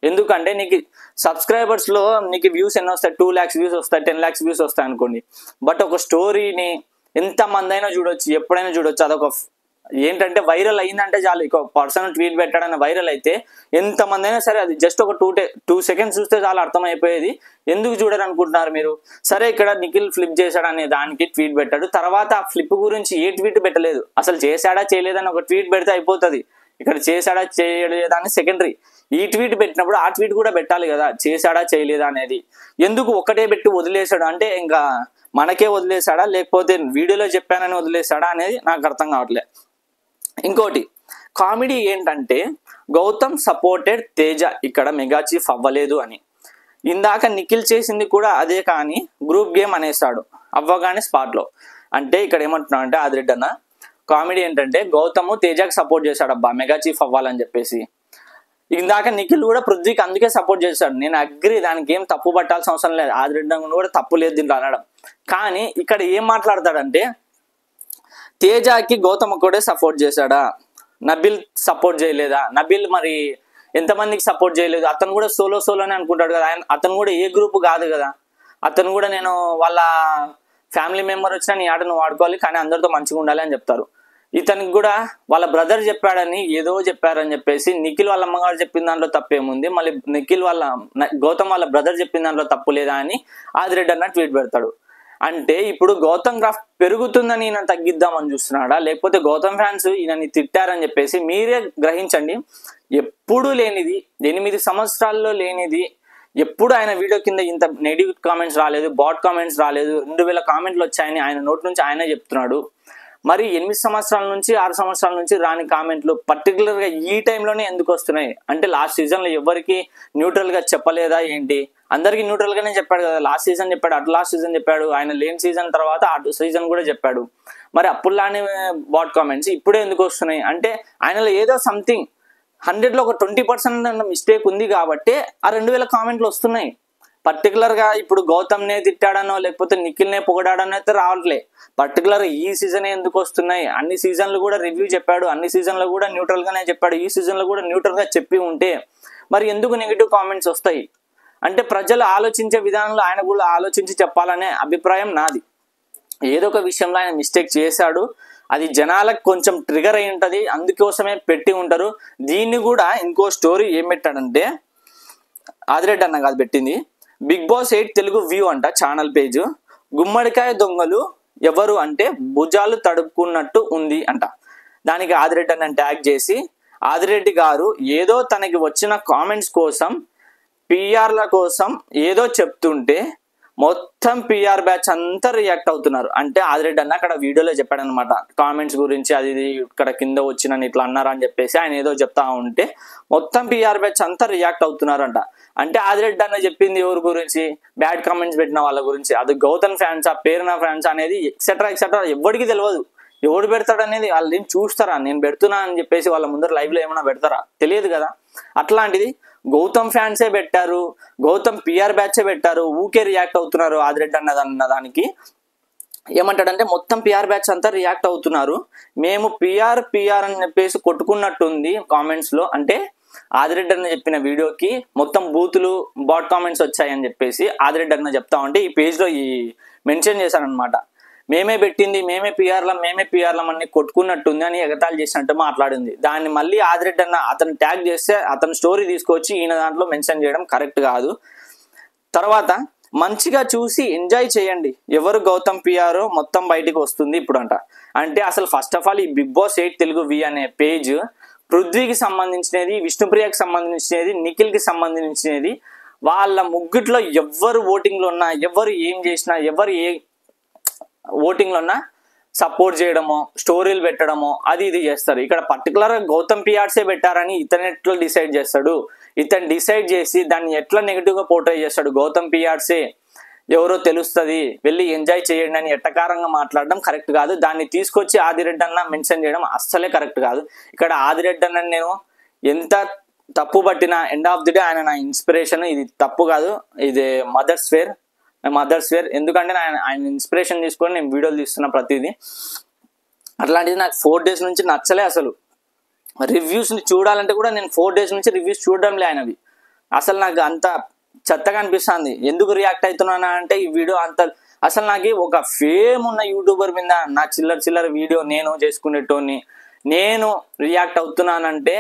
ఎందుకంటే నీకు సబ్స్క్రైబర్స్ లో నీకు వ్యూస్ ఎన్ని వస్తాయి, 2 lakhs వ్యూస్ వస్తాయి, 10 lakhs వ్యూస్ వస్తాయి అనుకోండి. బట్ ఒక స్టోరీని ఎంత మంది అయినా చూడొచ్చు, ఎప్పుడైనా చూడొచ్చు. అదొక ఏంటంటే వైరల్ అయిందంటే చాలు, ఒక పర్సన్ ట్వీట్ పెట్టాడని వైరల్ అయితే ఎంతమంది అయినా సరే అది జస్ట్ ఒక 2 seconds చూస్తే చాలా అర్థమైపోయేది. ఎందుకు చూడరు అనుకుంటున్నారు మీరు? సరే, ఇక్కడ నిఖిల్ ఫ్లిప్ చేశాడనే దానికి ట్వీట్ పెట్టాడు, తర్వాత ఆ ఫ్లిప్ గురించి ఏ ట్వీట్ పెట్టలేదు. అసలు చేశాడా చేయలేదని ఒక ట్వీట్ పెడితే అయిపోతుంది. ఇక్కడ చేశాడా చేయలేదా అని సెకండరీ. ఈ ట్వీట్ పెట్టినప్పుడు ఆ ట్వీట్ కూడా పెట్టాలి కదా, చేశాడా చేయలేదా అనేది. ఎందుకు ఒకటే పెట్టి వదిలేశాడు అంటే ఇంకా మనకే వదిలేశాడా, లేకపోతే వీడియోలో చెప్పానని వదిలేశాడా అనేది నాకు అర్థం కావట్లే. ఇంకోటి కామెడీ ఏంటంటే గౌతమ్ సపోర్టెడ్ తేజ ఇక్కడ మెగా చీఫ్ అవ్వలేదు అని. ఇందాక నిఖిల్ చేసింది కూడా అదే, కానీ గ్రూప్ గేమ్ అనేసాడు అవ్వగానే స్పాట్లో. అంటే ఇక్కడ ఏమంటున్నా అంటే ఆదిరెడ్డి అన్న కామెడీ ఏంటంటే గౌతమ్ తేజకి సపోర్ట్ చేశాడు అబ్బా మెగా చీఫ్ అవ్వాలని చెప్పేసి. ఇందాక నిఖిల్ కూడా పృథ్వీకి అందుకే సపోర్ట్ చేశాడు. నేను అగ్రి, దానికి ఏం తప్పు పట్టాల్సిన అవసరం లేదు, ఆదిరెడ్డి కూడా తప్పు లేదు దీంట్లో అనడం. కానీ ఇక్కడ ఏం మాట్లాడతాడంటే తేజకి గౌతమ్ కూడా సపోర్ట్ చేశాడా, నబిల్ సపోర్ట్ చేయలేదా? నబిల్ మరి ఎంతమందికి సపోర్ట్ చేయలేదు? అతను కూడా సోలోనే అనుకుంటాడు కదా, అతను కూడా ఏ గ్రూప్ కాదు కదా. అతను కూడా నేను వాళ్ళ ఫ్యామిలీ మెంబర్ వచ్చినా నీ ఆట నువ్వు వాడుకోవాలి కానీ అందరితో మంచిగా ఉండాలి అని చెప్తారు. ఇతనికి కూడా వాళ్ళ బ్రదర్ చెప్పాడని ఏదో చెప్పారని చెప్పేసి నిఖిల్ వాళ్ళ అమ్మగారు చెప్పిన దాంట్లో తప్పేముంది, మళ్ళీ గౌతమ్ వాళ్ళ బ్రదర్ చెప్పిన దాంట్లో తప్పు లేదా అని ఆదిరెడ్డి అన్న ట్వీట్ పెడతాడు. అంటే ఇప్పుడు గౌతమ్ క్రాఫ్ట్ పెరుగుతుందని ఈయన తగ్గిద్దామని చూస్తున్నాడా, లేకపోతే గౌతమ్ ఫ్యాన్స్ ఈయనని తిట్టారని చెప్పేసి మీరే గ్రహించండి. ఎప్పుడు లేనిది 8 సంవత్సరాల్లో లేనిది ఎప్పుడు ఆయన వీడియో కింద ఇంత నెగిటివ్ కామెంట్స్ రాలేదు, బాట్ కామెంట్స్ రాలేదు, 2000 కామెంట్లు వచ్చాయని ఆయన నోటి నుంచి ఆయనే చెప్తున్నాడు. మరి 8 సంవత్సరాల నుంచి 6 సంవత్సరాల నుంచి రాని కామెంట్లు పర్టికులర్గా ఈ టైంలోనే ఎందుకు వస్తున్నాయి అంటే లాస్ట్ సీజన్లో ఎవరికి న్యూట్రల్గా చెప్పలేదా ఏంటి? అందరికీ న్యూట్రల్గానే చెప్పాడు కదా. లాస్ట్ సీజన్ చెప్పాడు, అటు లాస్ట్ సీజన్ చెప్పాడు, ఆయన లేని సీజన్ తర్వాత అటు సీజన్ కూడా చెప్పాడు. మరి అప్పుడులానే బాట్ కామెంట్స్ ఇప్పుడే ఎందుకు వస్తున్నాయి అంటే ఆయనలో ఏదో సంథింగ్ 100లో ఒక 20% మిస్టేక్ ఉంది కాబట్టి ఆ 2000 కామెంట్లు వస్తున్నాయి. పర్టికులర్గా ఇప్పుడు గౌతమ్నే తిట్టాడనో లేకపోతే నిఖిల్నే పొగడాడనో అయితే రావట్లే. పర్టికులర్ ఈ సీజన్ ఎందుకు వస్తున్నాయి? అన్ని సీజన్లు కూడా రివ్యూ చెప్పాడు, అన్ని సీజన్లు కూడా న్యూట్రల్గానే చెప్పాడు, ఈ సీజన్లో కూడా న్యూట్రల్గా చెప్పి ఉంటే మరి ఎందుకు నెగిటివ్ కామెంట్స్ వస్తాయి అంటే ప్రజలు ఆలోచించే విధానంలో ఆయన కూడా ఆలోచించి చెప్పాలనే అభిప్రాయం నాది. ఏదో ఒక విషయంలో ఆయన మిస్టేక్ చేశాడు, అది జనాలకు కొంచెం ట్రిగర్ అయి ఉంటుంది, అందుకోసమే పెట్టి ఉంటారు. దీన్ని కూడా ఇంకో స్టోరీ ఏం పెట్టాడంటే ఆదిరెడ్డి అన్న కాదు పెట్టింది, బిగ్ బాస్ 8 తెలుగు వ్యూ అంట ఛానల్ పేజ్. గుమ్మడికాయ దొంగలు ఎవరు అంటే భుజాలు తడుపుకున్నట్టు ఉంది అంట. దానికి ఆదిరెడ్డి అన్న ట్యాగ్ చేసి ఆదిరెడ్డి గారు ఏదో తనకి వచ్చిన కామెంట్స్ కోసం పిఆర్ల కోసం ఏదో చెప్తుంటే మొత్తం పిఆర్ బ్యాచ్ అంతా రియాక్ట్ అవుతున్నారు. అంటే ఆదిరెడ్డి అన్న అక్కడ వీడియోలో చెప్పాడనమాట కామెంట్స్ గురించి, అది ఇక్కడ కింద వచ్చిన ఇట్లా అన్నారు అని చెప్పేసి ఆయన ఏదో చెప్తా ఉంటే మొత్తం పిఆర్ బ్యాచ్ అంతా రియాక్ట్ అవుతున్నారంట. అంటే ఆదిరెడ్డి అన్న చెప్పింది ఎవరి గురించి? బ్యాడ్ కామెంట్స్ పెట్టిన వాళ్ళ గురించి. అది గౌతమ్ ఫ్యాన్స్, ఆ పేరున ఫ్యాన్స్ అనేది ఎక్సెట్రా ఎక్సెట్రా ఎవరికి తెలియదు. ఎవడు పెడతాడు అనేది వాళ్ళు ఏం చూస్తారా? నేను పెడుతున్నా అని చెప్పేసి వాళ్ళ ముందర లైవ్లో ఏమైనా పెడతారా? తెలియదు కదా. అట్లాంటిది గౌతమ్ ఫ్యాన్సే పెట్టారు, గౌతమ్ పిఆర్ బ్యాచే పెట్టారు, ఊకే రియాక్ట్ అవుతున్నారు. ఆదిరెడ్డి అన్న దానికి ఏమంటాడంటే మొత్తం పిఆర్ బ్యాచ్ అంతా రియాక్ట్ అవుతున్నారు, మేము పిఆర్ అని చెప్పేసి కొట్టుకున్నట్టుంది కామెంట్స్ లో. అంటే ఆదిరెడ్డి అన్న చెప్పిన వీడియోకి మొత్తం బూతులు బాట్ కామెంట్స్ వచ్చాయని చెప్పేసి ఆదిరెడ్డి అన్న చెప్తా ఉంటే ఈ పేజ్ లో ఈ మెన్షన్ చేశారనమాట. మేమే పెట్టింది, మేమే పిఆర్లం అన్ని కొట్టుకున్నట్టుంది అని ఎగతాళి చేసినట్టు మాట్లాడింది. దాన్ని మళ్ళీ ఆదిరెడ్డి అన్న అతను ట్యాగ్ చేస్తే అతను స్టోరీ తీసుకొచ్చి ఈయన దాంట్లో మెన్షన్ చేయడం కరెక్ట్ కాదు. తర్వాత మంచిగా చూసి ఎంజాయ్ చేయండి, ఎవరు గౌతమ్ పిఆర్ మొత్తం బయటికి వస్తుంది ఇప్పుడు అంట. అంటే అసలు ఫస్ట్ ఆఫ్ ఆల్ ఈ బిగ్ బాస్ 8 తెలుగు వి అనే పేజ్ పృథ్వీకి సంబంధించినది, విష్ణుప్రియకి సంబంధించినది, నిఖిల్కి సంబంధించినది. వాళ్ళ ముగ్గుట్లో ఎవరు ఓటింగ్లో ఉన్నా, ఎవరు ఏం చేసినా, ఎవరు ఏ ఓటింగ్లో ఉన్నా సపోర్ట్ చేయడమో స్టోరీలు పెట్టడమో అది ఇది చేస్తారు. ఇక్కడ పర్టికులర్గా గౌతమ్ పిఆర్సే పెట్టారని ఇతను ఎట్లా డిసైడ్ చేస్తాడు? ఇతను డిసైడ్ చేసి దాన్ని ఎట్లా నెగిటివ్గా పోర్ట్రే చేస్తాడు? గౌతమ్ పిఆర్సే ఎవరో తెలుస్తుంది, వెళ్ళి ఎంజాయ్ చేయండి అని ఎట్టకారంగా మాట్లాడడం కరెక్ట్ కాదు. దాన్ని తీసుకొచ్చి ఆదిరెడ్డి అన్న మెన్షన్ చేయడం అస్సలే కరెక్ట్ కాదు. ఇక్కడ ఆదిరెడ్డి అన్న నేను ఎంత తప్పు పట్టిన ఎండ్ ఆఫ్ ది డే ఆయన నా ఇన్స్పిరేషన్, ఇది తప్పు కాదు, ఇది మదర్స్ ఫేర్. ఎందుకంటే ఆయన ఇన్స్పిరేషన్ తీసుకొని నేను వీడియోలు తీస్తున్నా ప్రతిదీ. అట్లాంటిది నాకు 4 days నుంచి నచ్చలే. అసలు రివ్యూస్ని చూడాలంటే కూడా నేను 4 days నుంచి రివ్యూస్ చూడడం లే ఆయనవి. అసలు నాకు అంత చెత్తగా అనిపిస్తుంది. ఎందుకు రియాక్ట్ అవుతున్నానా అంటే ఈ వీడియో అంత అసలు నాకు ఒక ఫేమ్ ఉన్న యూట్యూబర్ మీద నా చిల్లర వీడియో నేను చేసుకునేటోని నేను రియాక్ట్ అవుతున్నానంటే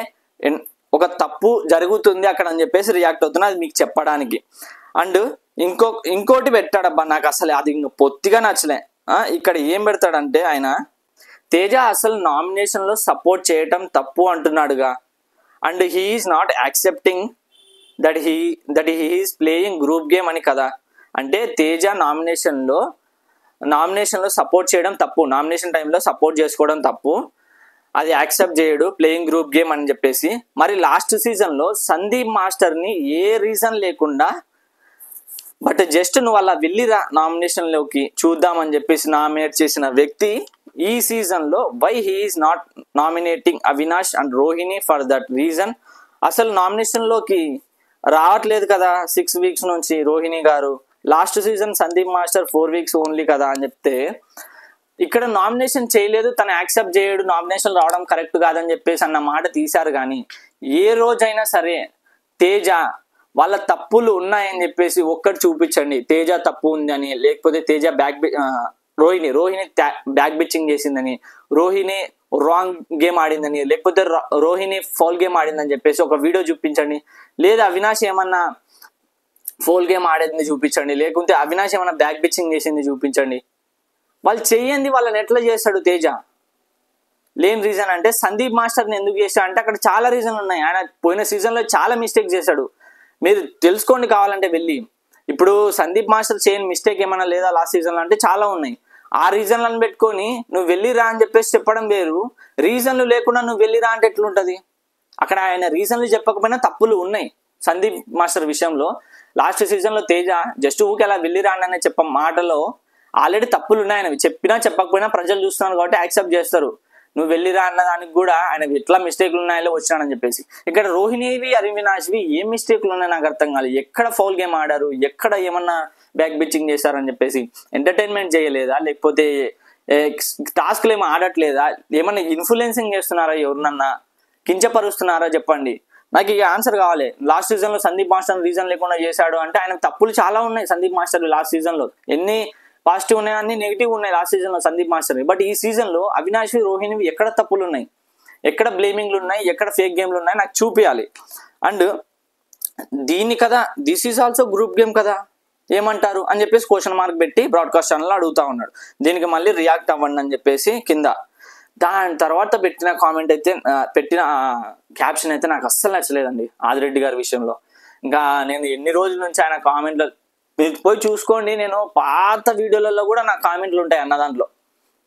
ఒక తప్పు జరుగుతుంది అక్కడ అని చెప్పేసి రియాక్ట్ అవుతున్నా, అది మీకు చెప్పడానికి. అండ్ ఇంకోటి పెట్టాడబ్బా, నాకు అసలు అది ఇంకా పొత్తిగా నచ్చలే. ఇక్కడ ఏం పెడతాడంటే ఆయన తేజ అసలు నామినేషన్లో సపోర్ట్ చేయటం తప్పు అంటున్నాడుగా, and he is not accepting that he is playing group game అని కదా. అంటే తేజ నామినేషన్లో సపోర్ట్ చేయడం తప్పు, నామినేషన్ టైంలో సపోర్ట్ చేసుకోవడం తప్పు, అది యాక్సెప్ట్ చేయడు, ప్లేయింగ్ గ్రూప్ గేమ్ అని చెప్పేసి. మరి లాస్ట్ సీజన్లో సందీప్ మాస్టర్ని ఏ రీజన్ లేకుండా బట్ జస్ట్ నువ్వు అలా వెళ్ళిరా నామినేషన్లోకి చూద్దామని చెప్పేసి నామినేట్ చేసిన వ్యక్తి ఈ సీజన్లో why he is not nominating Avinash and Rohini for that reason. అసలు నామినేషన్లోకి రావట్లేదు కదా 6 weeks నుంచి Rohini garu. Last season Sandeep master 4 weeks only కదా అని చెప్తే ఇక్కడ నామినేషన్ చేయలేదు, తను యాక్సెప్ట్ చేయడు, నామినేషన్ రావడం కరెక్ట్ కాదని చెప్పేసి అన్న మాట తీశారు. కానీ ఏ రోజైనా సరే తేజ వాళ్ళ తప్పులు ఉన్నాయని చెప్పేసి ఒక్కటి చూపించండి. తేజ తప్పు ఉందని, లేకపోతే తేజ రోహిణి బ్యాక్ బిచ్చింగ్ చేసిందని, రోహిణి రాంగ్ గేమ్ ఆడిందని, లేకపోతే రోహిణి ఫౌల్ గేమ్ ఆడిందని చెప్పేసి ఒక వీడియో చూపించండి. లేదా అవినాష్ ఏమన్నా ఫౌల్ గేమ్ ఆడేది చూపించండి, లేకుంటే అవినాష్ ఏమన్నా బ్యాక్ బిచ్చింగ్ చేసింది చూపించండి. వాళ్ళు చెయ్యండి, వాళ్ళని ఎట్లా చేస్తాడు తేజ? లేని రీజన్ అంటే సందీప్ మాస్టర్ని ఎందుకు చేశాడు అంటే అక్కడ చాలా రీజన్లు ఉన్నాయి. ఆయన పోయిన సీజన్లో చాలా మిస్టేక్ చేశాడు, మీరు తెలుసుకోండి కావాలంటే వెళ్ళి. ఇప్పుడు సందీప్ మాస్టర్ చేయని మిస్టేక్ ఏమైనా లేదా లాస్ట్ సీజన్లో అంటే చాలా ఉన్నాయి. ఆ రీజన్లను పెట్టుకొని నువ్వు వెళ్ళిరా అని చెప్పేసి చెప్పడం వేరు, రీజన్లు లేకుండా నువ్వు వెళ్ళిరా అంటే ఎట్లుంటుంది? అక్కడ ఆయన రీజన్లు చెప్పకపోయినా తప్పులు ఉన్నాయి సందీప్ మాస్టర్ విషయంలో. లాస్ట్ సీజన్లో తేజ జస్ట్ ఊకే అలా వెళ్ళిరా అనే చెప్ప మాటలో ఆల్రెడీ తప్పులు ఉన్నాయి. ఆయన చెప్పినా చెప్పకపోయినా ప్రజలు చూస్తున్నారు కాబట్టి యాక్సెప్ట్ చేస్తారు. నువ్వు వెళ్ళిరా అన్న దానికి కూడా ఆయన ఎట్లా మిస్టేక్లు ఉన్నాయో వచ్చినాడని చెప్పేసి. ఇక్కడ రోహిణివి అవినాష్వి ఏం మిస్టేక్లు ఉన్నాయి నాకు అర్థం కాలేదు. ఎక్కడ ఫౌల్ గేమ్ ఆడారు, ఎక్కడ ఏమన్నా బ్యాక్ బిచ్చింగ్ చేశారని చెప్పేసి. ఎంటర్టైన్మెంట్ చేయలేదా, లేకపోతే టాస్క్లు ఏమో ఆడట్లేదా, ఏమన్నా ఇన్ఫ్లుయెన్సింగ్ చేస్తున్నారా, ఎవరినన్నా కించపరుస్తున్నారా చెప్పండి. నాకు ఇక ఆన్సర్ కావాలి. లాస్ట్ సీజన్లో సందీప్ మాస్టర్ రీజన్ లేకుండా చేశాడు అంటే ఆయన తప్పులు చాలా ఉన్నాయి సందీప్ మాస్టర్ లాస్ట్ సీజన్లో. ఎన్ని పాజిటివ్ ఉన్నాయి, అన్ని నెగిటివ్ ఉన్నాయి లాస్ట్ సీజన్లో సందీప్ మాస్టర్. బట్ ఈ సీజన్లో అవినాష్ రోహిణివి ఎక్కడ తప్పులు ఉన్నాయి, ఎక్కడ బ్లేమింగ్లు ఉన్నాయి, ఎక్కడ ఫేక్ గేమ్లు ఉన్నాయి నాకు చూపించాలి. అండ్ దీన్ని కదా this is also group game కదా ఏమంటారు అని చెప్పేసి క్వశ్చన్ మార్క్ పెట్టి బ్రాడ్కాస్ట్ ఛానల్లో అడుగుతా ఉన్నాడు. దీనికి మళ్ళీ రియాక్ట్ అవ్వండి అని చెప్పేసి కింద. దాని తర్వాత పెట్టిన కామెంట్ అయితే, పెట్టిన క్యాప్షన్ అయితే నాకు అస్సలు నచ్చలేదండి ఆదిరెడ్డి గారి విషయంలో. ఇంకా నేను ఎన్ని రోజుల నుంచి ఆయన కామెంట్లో పోయి చూసుకోండి, నేను పాత వీడియోలలో కూడా నా కామెంట్లు ఉంటాయి అన్న దాంట్లో.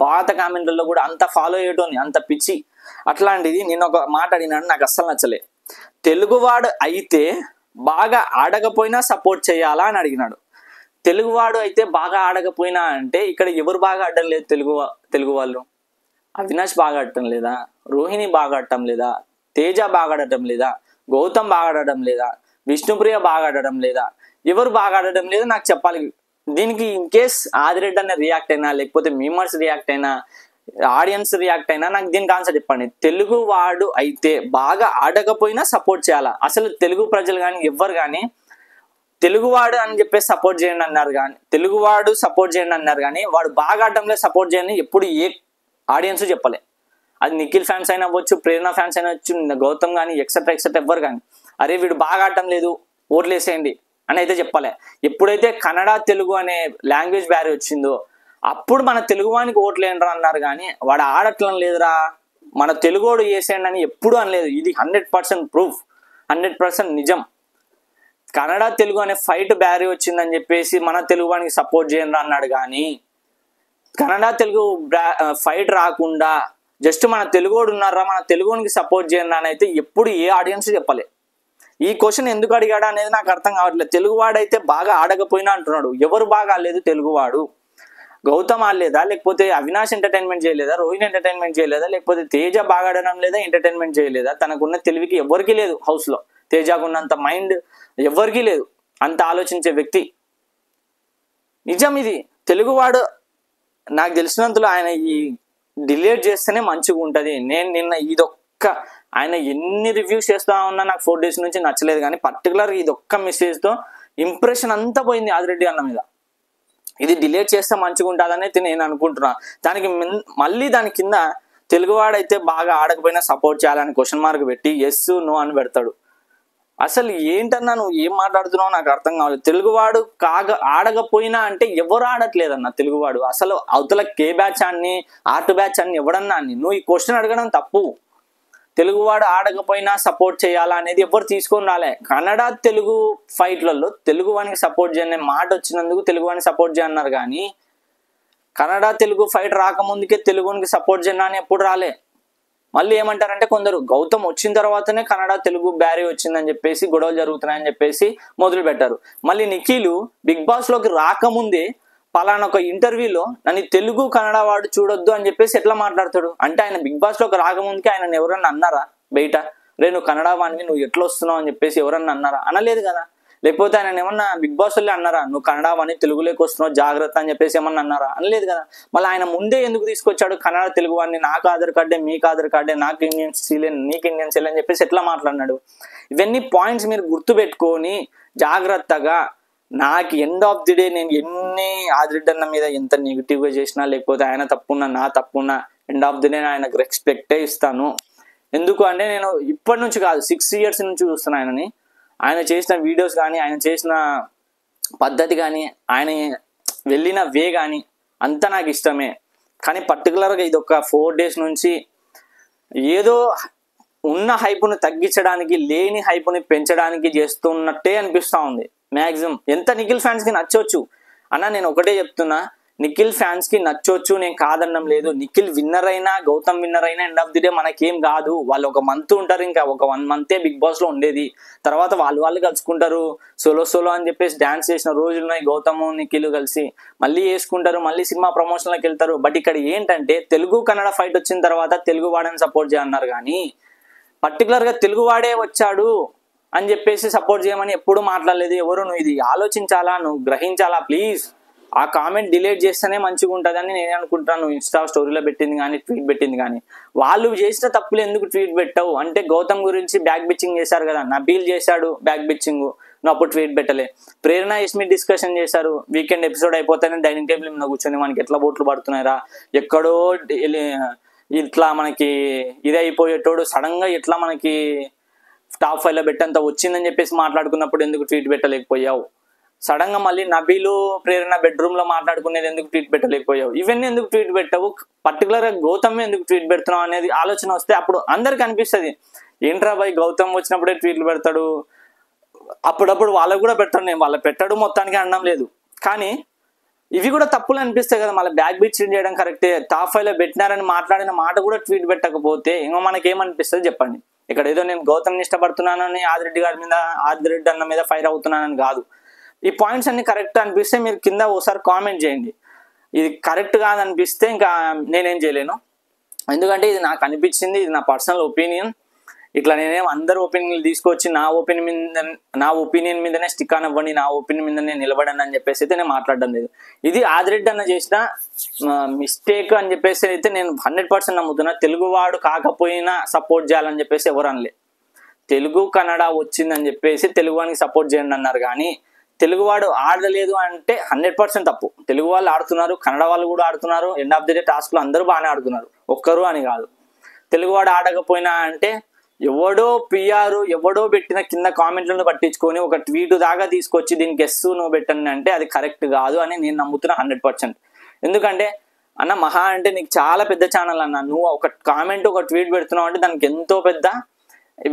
పాత కామెంట్లలో కూడా అంత ఫాలో అయ్యేటోని, అంత పిచ్చి. అట్లాంటిది నేను ఒక మాట అడిగినాను, నాకు అస్సలు నచ్చలే. తెలుగువాడు అయితే బాగా ఆడకపోయినా సపోర్ట్ చేయాలా అని అడిగినాడు. తెలుగువాడు అయితే బాగా ఆడకపోయినా అంటే ఇక్కడ ఎవరు బాగా ఆడడం లేదు? తెలుగు వాళ్ళు. అవినాష్ బాగా ఆడటం లేదా, రోహిణి బాగా ఆడటం లేదా, తేజ బాగా ఆడటం లేదా, గౌతమ్ బాగా ఆడటం లేదా, విష్ణుప్రియ బాగా ఆడటం లేదా, ఎవరు బాగా ఆడటం లేదు నాకు చెప్పాలి. దీనికి ఇన్ కేస్ ఆదిరెడ్డి అన్న రియాక్ట్ అయినా, లేకపోతే మీమర్స్ రియాక్ట్ అయినా, ఆడియన్స్ రియాక్ట్ అయినా నాకు దీనికి ఆన్సర్ చెప్పండి. తెలుగు వాడు అయితే బాగా ఆడకపోయినా సపోర్ట్ చేయాలా? అసలు తెలుగు ప్రజలు కానీ ఎవ్వరు కానీ తెలుగువాడు అని చెప్పేసి సపోర్ట్ చేయండి అన్నారు కానీ, తెలుగువాడు సపోర్ట్ చేయండి అన్నారు కానీ వాడు బాగా ఆడటంలో సపోర్ట్ చేయండి ఎప్పుడు ఏ ఆడియన్స్ చెప్పలే. అది నిఖిల్ ఫ్యాన్స్ అయినా అవ్వచ్చు, ప్రేరణ ఫ్యాన్స్ అయినా వచ్చు, గౌతమ్ కానీ ఎక్సెట్రా ఎవ్వరు కానీ అరే వీడు బాగా ఆడటం లేదు ఓట్లు వేసేయండి అని అయితే చెప్పలే. ఎప్పుడైతే కన్నడ తెలుగు అనే లాంగ్వేజ్ బ్యారియర్ వచ్చిందో అప్పుడు మన తెలుగువానికి ఓట్లు ఏంట్రా అన్నారు కానీ వాడు ఆడట్లం లేదురా మన తెలుగోడు వేసేయండి అని ఎప్పుడు అనలేదు. ఇది 100% ప్రూఫ్, 100% నిజం. కన్నడ తెలుగు అనే ఫైట్ బ్యారియర్ వచ్చిందని చెప్పేసి మన తెలుగువానికి సపోర్ట్ చేయండి అన్నాడు కానీ కన్నడ తెలుగు ఫైట్ రాకుండా జస్ట్ మన తెలుగోడు ఉన్నారా మన తెలుగునికి సపోర్ట్ చేయండి అని అయితే ఎప్పుడు ఏ ఆడియన్స్ చెప్పలే. ఈ క్వశ్చన్ ఎందుకు అడిగాడు అనేది నాకు అర్థం కావట్లేదు. తెలుగువాడైతే బాగా ఆడకపోయినా అంటున్నాడు, ఎవరు బాగా ఆడలేదు? తెలుగువాడు. గౌతమ్ ఆడలేదా, లేకపోతే అవినాష్ ఎంటర్టైన్మెంట్ చేయలేదా, రోహిణి ఎంటర్టైన్మెంట్ చేయలేదా, లేకపోతే తేజ బాగా ఆడడం లేదా, ఎంటర్టైన్మెంట్ చేయలేదా? తనకున్న తెలివికి ఎవరికి లేదు హౌస్లో, తేజకున్నంత మైండ్ ఎవరికి లేదు, అంత ఆలోచించే వ్యక్తి. నిజం ఇది. తెలుగువాడు నాకు తెలిసినంతలో ఆయన ఈ డిలీట్ చేస్తేనే మంచిగా ఉంటుంది. నేను నిన్న ఇదొక్క ఆయన ఎన్ని రివ్యూస్ చేస్తా ఉన్నా నాకు 4 days నుంచి నచ్చలేదు కానీ పర్టికులర్గా ఇదొక్క మెసేజ్తో ఇంప్రెషన్ అంతా పోయింది ఆదిరెడ్డి అన్న మీద. ఇది డిలీట్ చేస్తే మంచిగా ఉంటుందని అయితే నేను అనుకుంటున్నా. దానికి మళ్ళీ దాని కింద తెలుగువాడైతే బాగా ఆడకపోయినా సపోర్ట్ చేయాలని క్వశ్చన్ మార్క్ పెట్టి ఎస్ నో అని పెడతాడు. అసలు ఏంటన్నా నువ్వు ఏం మాట్లాడుతున్నావు నాకు అర్థం కావాలి. తెలుగువాడు ఆడకపోయినా అంటే ఎవరు ఆడట్లేదన్న తెలుగువాడు. అసలు అవతల కే బ్యాచ్ అని ఆర్ట్ బ్యాచ్ అని ఎవడన్నా అని నువ్వు ఈ క్వశ్చన్ అడగడం తప్పు. తెలుగువాడు ఆడకపోయినా సపోర్ట్ చేయాలా అనేది ఎవరు తీసుకొని రాలే. కన్నడ తెలుగు ఫైట్లలో తెలుగువానికి సపోర్ట్ చేయని మాట వచ్చినందుకు తెలుగువానికి సపోర్ట్ చేయన్నారు కానీ కన్నడ తెలుగు ఫైట్ రాకముందుకే తెలుగునికి సపోర్ట్ చేయను అని ఎప్పుడు రాలే. మళ్ళీ ఏమంటారంటే కొందరు గౌతమ్ వచ్చిన తర్వాతనే కన్నడ తెలుగు బ్యారీ వచ్చిందని చెప్పేసి గొడవలు జరుగుతున్నాయని చెప్పేసి మొదలు పెట్టారు. మళ్ళీ నిఖిల్ బిగ్ బాస్ లోకి రాకముందే పలానా ఒక ఇంటర్వ్యూలో నన్ను తెలుగు కన్నడ వాడు చూడొద్దు అని చెప్పేసి ఎట్లా మాట్లాడతాడు? అంటే ఆయన బిగ్ బాస్ లోకి రాకముందుకే ఆయన ఎవరన్నా అన్నారా బయట రే నువ్వు కన్నడ వాడిని నువ్వు ఎట్లా వస్తున్నావు అని చెప్పేసి ఎవరన్నా అన్నారా? అనలేదు కదా. లేకపోతే ఆయన ఏమన్నా బిగ్ బాస్ వాళ్ళు అన్నారా నువ్వు కన్నడవని తెలుగులోకి వస్తున్నావు జాగ్రత్త అని చెప్పేసి ఏమన్నా అన్నారా? అనలేదు కదా. మళ్ళీ ఆయన ముందే ఎందుకు తీసుకొచ్చాడు కన్నడ తెలుగు వాడిని? నాకు ఆధార్ కార్డే, మీకు ఆధార్ కార్డే, నాకు ఇండియన్ సీలే, నీకు ఇండియన్ సీలే అని చెప్పేసి ఎట్లా మాట్లాడినాడు? ఇవన్నీ పాయింట్స్ మీరు గుర్తుపెట్టుకొని జాగ్రత్తగా, నాకు ఎండ్ ఆఫ్ ది డే నేను ఎన్ని ఆదిరెడ్డి మీద ఎంత నెగిటివ్గా చేసినా, లేకపోతే ఆయన తప్పున్నా నా తప్పున్నా, ఎండ్ ఆఫ్ ది డే ఆయనకు రెస్పెక్టే ఇస్తాను. ఎందుకు అంటే నేను ఇప్పటి నుంచి కాదు 6 years నుంచి చూస్తున్నాను ఆయనని. ఆయన చేసిన వీడియోస్ కానీ, ఆయన చేసిన పద్ధతి కానీ, ఆయన వెళ్ళిన వే కానీ అంతా నాకు ఇష్టమే. కానీ పర్టికులర్గా ఇది ఒక 4 days నుంచి ఏదో ఉన్న హైపును తగ్గించడానికి, లేని హైపుని పెంచడానికి చేస్తున్నట్టే అనిపిస్తూ ఉంది మ్యాక్సిమం. ఎంత నిఖిల్ ఫ్యాన్స్కి నచ్చవచ్చు అన్న, నేను ఒకటే చెప్తున్నా, నిఖిల్ ఫ్యాన్స్కి నచ్చవచ్చు, నేను కాదనడం లేదు. నిఖిల్ విన్నర్ అయినా, గౌతమ్ విన్నర్ అయినా ఎండ్ ఆఫ్ ది డే మనకేం కాదు. వాళ్ళు ఒక మంత్ ఉంటారు, ఇంకా ఒక 1 month బిగ్ బాస్లో ఉండేది. తర్వాత వాళ్ళు కలుసుకుంటారు, సోలో అని చెప్పేసి డ్యాన్స్ చేసిన రోజులు ఉన్నాయి గౌతమ్ నిఖిల్ కలిసి. మళ్ళీ వేసుకుంటారు, మళ్ళీ సినిమా ప్రమోషన్లోకి వెళ్తారు. బట్ ఇక్కడ ఏంటంటే తెలుగు కన్నడ ఫైట్ వచ్చిన తర్వాత తెలుగు వాడని సపోర్ట్ చేయన్నారు, కానీ పర్టికులర్గా తెలుగు వాడే వచ్చాడు అని చెప్పేసి సపోర్ట్ చేయమని ఎప్పుడు మాట్లాడలేదు ఎవరు. నువ్వు ఇది ఆలోచించాలా, నువ్వు గ్రహించాలా ప్లీజ్. ఆ కామెంట్ డిలీట్ చేస్తేనే మంచిగా ఉంటుందని నేను అనుకుంటాను. నువ్వు ఇన్స్టా స్టోరీలో పెట్టింది కానీ, ట్వీట్ పెట్టింది కానీ, వాళ్ళు చేసిన తప్పులు ఎందుకు ట్వీట్ పెట్టావు అంటే, గౌతమ్ గురించి బ్యాక్ బిచ్చింగ్ చేశారు కదా, నబీల్ చేశాడు బ్యాక్ బిచ్చింగ్, నువ్వు అప్పుడు ట్వీట్ పెట్టలే. ప్రేరణ యష్మి డిస్కషన్ చేశారు, వీకెండ్ ఎపిసోడ్ అయిపోతేనే డైనింగ్ టేబుల్ మీద కూర్చొని మనకి ఎట్లా బోట్లు పడుతున్నాయిరా, ఎక్కడో ఇట్లా మనకి ఇది అయిపోయేటోడు సడన్ గా ఎట్లా మనకి టాప్ 5లో పెట్టేంత వచ్చిందని చెప్పేసి మాట్లాడుకున్నప్పుడు ఎందుకు ట్వీట్ పెట్టలేకపోయావు? సడన్ గా మళ్ళీ నబీలు ప్రేరణ బెడ్రూమ్ లో మాట్లాడుకునేది ఎందుకు ట్వీట్ పెట్టలేకపోయావు? ఇవన్నీ ఎందుకు ట్వీట్ పెట్టావు? పర్టికులర్ గా గౌతమ్ ఎందుకు ట్వీట్ పెడుతున్నావు అనేది ఆలోచన వస్తే అప్పుడు అందరికి అనిపిస్తుంది, ఏంట్రా బాయ్ గౌతమ్ వచ్చినప్పుడే ట్వీట్లు పెడతాడు, అప్పుడప్పుడు వాళ్ళకు కూడా పెడతాడు. నేను వాళ్ళ పెట్టాడు మొత్తానికి అనడం లేదు, కానీ ఇవి కూడా తప్పులు అనిపిస్తాయి కదా. మళ్ళీ బ్యాక్ బిచ్ చేయడం కరెక్టే. టాప్ 5లో పెట్టినారని మాట్లాడిన మాట కూడా ట్వీట్ పెట్టకపోతే ఇంకా మనకేమనిపిస్తుంది చెప్పండి? ఇక్కడ ఏదో నేను గౌతమ్ని ఇష్టపడుతున్నానని ఆదిరెడ్డి అన్న మీద ఫైర్ అవుతున్నానని కాదు. ఈ పాయింట్స్ అన్ని కరెక్ట్ అనిపిస్తే మీరు కింద ఒకసారి కామెంట్ చేయండి. ఇది కరెక్ట్ కాదనిపిస్తే ఇంకా నేనేం చేయలేను, ఎందుకంటే ఇది నాకు అనిపించింది, ఇది నా పర్సనల్ ఒపీనియన్. ఇట్లా నేనేం అందరు ఒపీనియన్లు తీసుకొచ్చి నా ఒపీనియన్ మీదనే స్టిక్ అవ్వండి, నా ఒపీనియన్ మీదనే నిలబడండి అని చెప్పేసి అయితే నేను మాట్లాడడం లేదు. ఇది ఆదిరెడ్డి అన్న చేసిన మిస్టేక్ అని చెప్పేసి అయితే నేను 100% నమ్ముతున్నా. తెలుగువాడు కాకపోయినా సపోర్ట్ చేయాలని చెప్పేసి ఎవరు అనలే. తెలుగు కన్నడ వచ్చిందని చెప్పేసి తెలుగువానికి సపోర్ట్ చేయండి అన్నారు, కానీ తెలుగువాడు ఆడలేదు అంటే 100% తప్పు. తెలుగు వాళ్ళు ఆడుతున్నారు, కన్నడ వాళ్ళు కూడా ఆడుతున్నారు. ఎండ్ ఆఫ్ ది డే టాస్క్లో అందరూ బాగానే ఆడుతున్నారు, ఒక్కరు అని కాదు. తెలుగువాడు ఆడకపోయినా అంటే ఎవడో పిఆర్ ఎవడో పెట్టిన కింద కామెంట్లను పట్టించుకొని ఒక ట్వీట్ దాకా తీసుకొచ్చి దీనికి ఎస్ నువ్వు పెట్టండి అంటే అది కరెక్ట్ కాదు అని నేను నమ్ముతున్నా 100%. ఎందుకంటే అన్న మహా అంటే నీకు చాలా పెద్ద ఛానల్ అన్న, నువ్వు ఒక కామెంట్ ఒక ట్వీట్ పెడుతున్నావు అంటే దానికి ఎంతో పెద్ద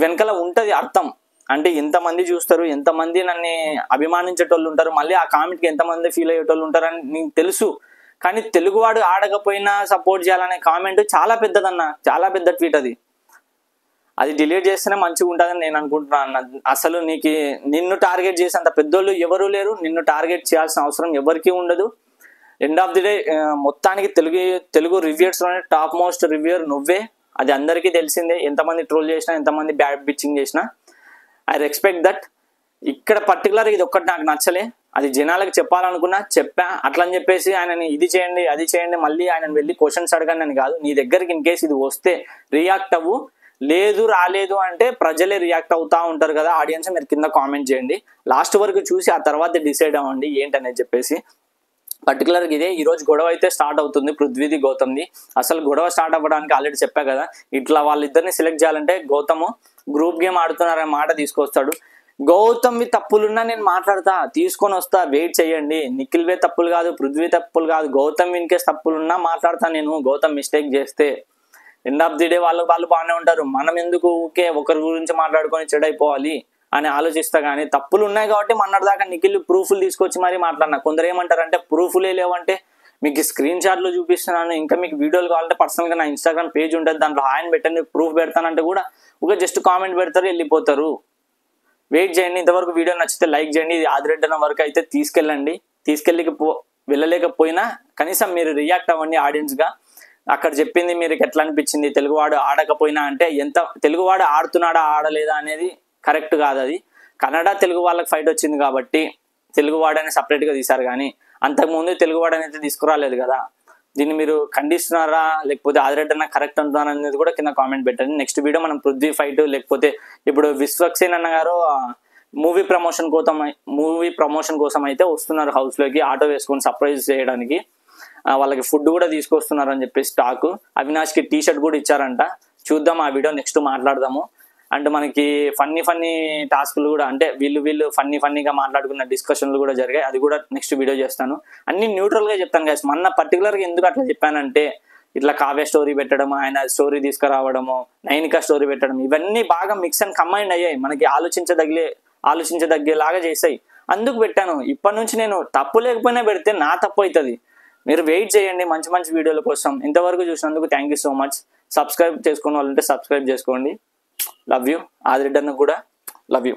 వెనకాల ఉంటుంది అర్థం. అంటే ఎంతమంది చూస్తారు, ఎంతమంది నన్ను అభిమానించేటోళ్ళు ఉంటారు, మళ్ళీ ఆ కామెంట్కి ఎంతమంది ఫీల్ అయ్యేటోళ్ళు ఉంటారని నీకు తెలుసు. కానీ తెలుగువాడు ఆడకపోయినా సపోర్ట్ చేయాలనే కామెంట్ చాలా పెద్దదన్న, చాలా పెద్ద ట్వీట్ అది డిలీట్ చేస్తేనే మంచిగా ఉంటుందని నేను అనుకుంటున్నాను. అసలు నిన్ను టార్గెట్ చేసేంత పెద్దోళ్ళు ఎవరూ లేరు, నిన్ను టార్గెట్ చేయాల్సిన అవసరం ఎవరికీ ఉండదు. ఎండ్ ఆఫ్ ది డే మొత్తానికి తెలుగు రివ్యూర్స్లోనే టాప్ మోస్ట్ రివ్యూర్ నువ్వే, అది అందరికీ తెలిసిందే. ఎంతమంది ట్రోల్ చేసినా, ఎంతమంది బ్యాడ్ బిచ్చింగ్ చేసినా, ఐ రెస్పెక్ట్ దట్. ఇక్కడ పర్టికులర్ ఇది ఒక్కటి నాకు నచ్చలే, అది జనాలకు చెప్పాలనుకున్నా చెప్పా. అట్లా అని చెప్పేసి ఆయనని ఇది చేయండి అది చేయండి మళ్ళీ ఆయన వెళ్ళి క్వశ్చన్స్ అడగండి అని కాదు. నీ దగ్గరికి ఇన్ కేసు ఇది వస్తే రియాక్ట్ అవ్వు, లేదు రాలేదు అంటే ప్రజలే రియాక్ట్ అవుతా ఉంటారు కదా ఆడియన్స్, మీరు కింద కామెంట్ చేయండి. లాస్ట్ వరకు చూసి ఆ తర్వాత డిసైడ్ అవ్వండి ఏంటనేది చెప్పేసి. పర్టికులర్గా ఇదే ఈరోజు గొడవ అయితే స్టార్ట్ అవుతుంది పృథ్వీది గౌతమ్ది. అసలు గొడవ స్టార్ట్ అవ్వడానికి ఆల్రెడీ చెప్పా కదా, ఇట్లా వాళ్ళిద్దరిని సెలెక్ట్ చేయాలంటే గౌతమ్ గ్రూప్ గేమ్ ఆడుతున్నారనే మాట తీసుకొస్తాడు. గౌతమ్వి తప్పులున్నా నేను మాట్లాడతా, తీసుకొని వస్తా, వెయిట్ చేయండి. నిఖిల్వే తప్పులు కాదు, పృథ్వీ తప్పులు కాదు, గౌతమ్ ఇన్కేస్ తప్పులున్నా మాట్లాడతా నేను. గౌతమ్ మిస్టేక్ చేస్తే ఎండ్ ఆఫ్ ది డే వాళ్ళు బాగానే ఉంటారు, మనం ఎందుకు ఊకే ఒకరి గురించి మాట్లాడుకొని చెడైపోవాలి అని ఆలోచిస్తా. కానీ తప్పులు ఉన్నాయి కాబట్టి మొన్నటిదాకా నిఖిల్ ప్రూఫ్లు తీసుకొచ్చి మరీ మాట్లాడినా. కొందరు ఏమంటారంటే ప్రూఫ్లే లేవంటే మీకు స్క్రీన్ షాట్లు చూపిస్తున్నాను, ఇంకా మీకు వీడియోలు కావాలంటే పర్సనల్గా నా ఇన్స్టాగ్రామ్ పేజ్ ఉంటుంది, దాంట్లో ఆయన పెట్టండి ప్రూఫ్ పెడతానంటే కూడా ఒక జస్ట్ కామెంట్ పెడతారు, వెళ్ళిపోతారు. వెయిట్ చేయండి. ఇంతవరకు వీడియో నచ్చితే లైక్ చేయండి. ఇది ఆదిరెడ్డి అన్న వరకు అయితే తీసుకెళ్ళండి. వెళ్ళలేకపోయినా కనీసం మీరు రియాక్ట్ అవ్వండి ఆడియన్స్గా. అక్కడ చెప్పింది మీరు ఎట్లా అనిపించింది, తెలుగువాడు ఆడకపోయినా అంటే ఎంత తెలుగువాడు ఆడుతున్నాడా ఆడలేదా అనేది కరెక్ట్ కాదు. అది కన్నడ తెలుగు వాళ్ళకి ఫైట్ వచ్చింది కాబట్టి తెలుగు వాడని సపరేట్గా తీశారు, కానీ అంతకుముందు తెలుగు వాడని అయితే తీసుకురాలేదు కదా. దీన్ని మీరు ఖండిస్తున్నారా లేకపోతే ఆదిరెడ్డి అన్న కరెక్ట్ అంటున్నారా అనేది కూడా కింద కామెంట్ పెట్టండి. నెక్స్ట్ వీడియో మనం పృథ్వీ ఫైట్, లేకపోతే ఇప్పుడు విశ్వక్సేన్ అన్న గారు మూవీ ప్రమోషన్ కోసం అయితే వస్తున్నారు హౌస్లోకి, ఆటో వేసుకొని సర్ప్రైజ్ చేయడానికి. వాళ్ళకి ఫుడ్ కూడా తీసుకొస్తున్నారు అని చెప్పేసి టాక్. అవినాష్కి టీ షర్ట్ కూడా ఇచ్చారంట. చూద్దాం, ఆ వీడియో నెక్స్ట్ మాట్లాడదాము. అండ్ మనకి ఫన్నీ టాస్క్లు కూడా, అంటే వీళ్ళు ఫన్నీగా మాట్లాడుకున్న డిస్కషన్లు కూడా జరిగాయి. అది కూడా నెక్స్ట్ వీడియో చేస్తాను. అన్ని న్యూట్రల్గా చెప్తాను గైస్. మొన్న పర్టికులర్గా ఎందుకు అట్లా చెప్పానంటే, ఇట్లా కావ్య స్టోరీ పెట్టడం, ఆయన స్టోరీ తీసుకురావడము, నైనిక స్టోరీ పెట్టడం, ఇవన్నీ బాగా మిక్స్ అండ్ కంబైండ్ అయ్యాయి. మనకి ఆలోచించదగ్గేలాగా చేసాయి. అందుకు పెట్టాను. ఇప్పటి నుంచి నేను తప్పు లేకపోయినా పెడితే నా తప్పు అవుతుంది. మీరు వెయిట్ చేయండి మంచి వీడియోల కోసం. ఇంతవరకు చూసినందుకు thank you so much. Subscribe చేసుకున్న వాళ్ళంటే సబ్స్క్రైబ్ చేసుకోండి. Love you. ఆదిరెడ్డి అన్న కూడా లవ్ యూ.